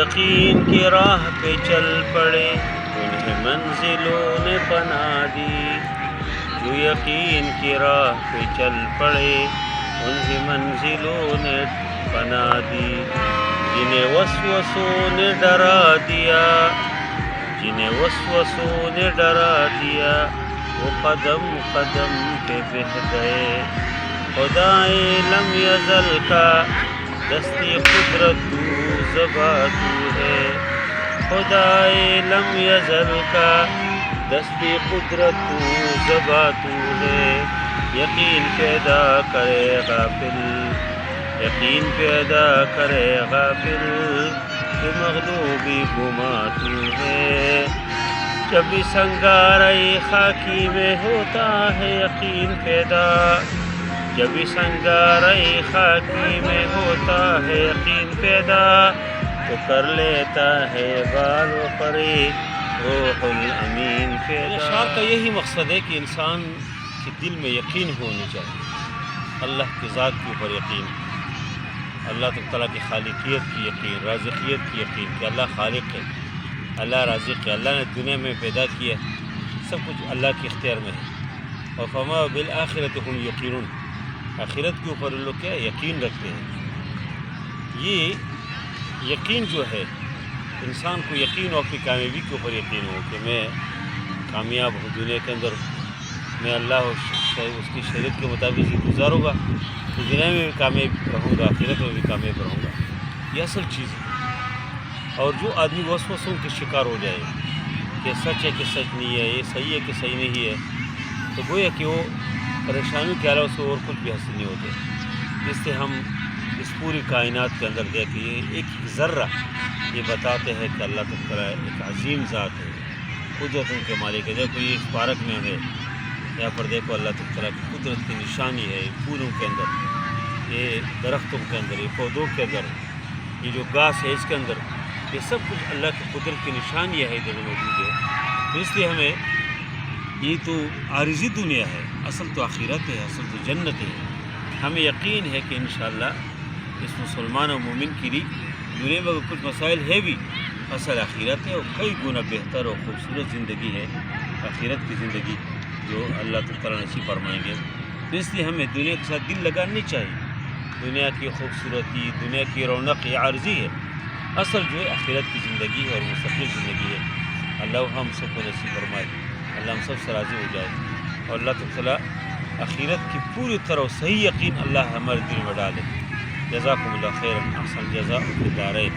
یقین کی راہ پہ چل پڑے انہیں منزلوں نے پناہ دی، جو یقین کی راہ پہ چل پڑے انہیں منزلوں نے پناہ دی، جنہیں وسوسوں نے ڈرا دیا، جنہیں وسوسوں نے ڈرا دیا، وہ قدم قدم پہ بہہ گئے۔ خدائے لم یزل کا دستی قدرت تو زباں تو ہے، خدائے لم یزل کا دستی قدرت تو زباں تو ہے، یقین پیدا کرے غافل، یقین پیدا کرے غافل کہ مغلوبی گما تو ہے، جب اس انگارۂ خاکی میں ہوتا ہے یقین پیدا، جب اس انگارۂ خاکی میں ہوتا ہے یقین پیدا، تو کر لیتا ہے بال و پری روح الامین پیدا۔ اشعار کا یہی مقصد ہے کہ انسان کے دل میں یقین ہونی چاہیے، اللہ کی ذات کے اوپر یقین، اللہ تعالیٰ کی خالقیت کی یقین، رازقیت کی یقین کہ اللہ خالق ہے، اللہ رازق ہے، اللہ نے دنیا میں پیدا کیا، سب کچھ اللہ کے اختیار میں ہے۔ اور فما بالآخرۃ ہم یقینون، آخرت کے اوپر لوگ کیا یقین رکھتے ہیں۔ یہ یقین جو ہے انسان کو یقین ہو اپنی کامیابی کے اوپر یقین ہو کہ میں کامیاب ہوں دنیا کے اندر، میں اللہ اس کی شریعت کے مطابق گزاروں گا تو دنیا میں بھی کامیاب رہوں گا، آخرت میں بھی کامیاب رہوں گا، یہ اصل چیز ہے۔ اور جو آدمی وسوسوں کے شکار ہو جائے کہ سچ ہے کہ سچ نہیں ہے، یہ صحیح ہے کہ صحیح نہیں ہے، تو گویا کہ وہ پریشانی کے علاوہ سے اور کچھ بھی حاصل نہیں ہوتے۔ اس سے ہم اس پوری کائنات کے اندر دیکھیں یہ ایک ذرہ یہ بتاتے ہیں کہ اللہ تعالیٰ ایک عظیم ذات ہے، قدرتوں کے مالک ہے۔ دیکھو یہ اس پارک میں ہے، یہاں پر دیکھو اللہ تعالیٰ کی قدرت کی نشانی ہے، پھولوں کے اندر، یہ درختوں کے اندر، یہ پودوں کے اندر، یہ جو گھاس ہے اس کے اندر، یہ سب کچھ اللہ کی قدرت کی نشانیاں ہے ادھر موجود ہے۔ تو اس لیے ہمیں یہ تو عارضی دنیا ہے، اصل تو آخرت ہے، اصل تو جنت ہے۔ ہمیں یقین ہے کہ انشاءاللہ اس مسلمان و مومن کے لیے دنیا میں کچھ مسائل ہے بھی، اصل آخرت ہے اور کئی گنا بہتر اور خوبصورت زندگی ہے آخرت کی زندگی جو اللہ تعالیٰ نصیب فرمائیں گے۔ تو اس لیے ہمیں دنیا کے ساتھ دل لگانی چاہیے۔ دنیا کی خوبصورتی، دنیا کی رونق یہ عارضی ہے، اصل جو ہے آخرت کی زندگی ہے اور مستقل زندگی ہے۔ اللہ ہم سب کو نصیب فرمائے، اللہ ہم سب سے راضی ہو جائے، اور اللہ تعالیٰ آخرت کی پوری طرح صحیح یقین اللہ ہمارے دل میں ڈالے۔ جزاکم اللہ خیر، احسن جزاء فی الدارین۔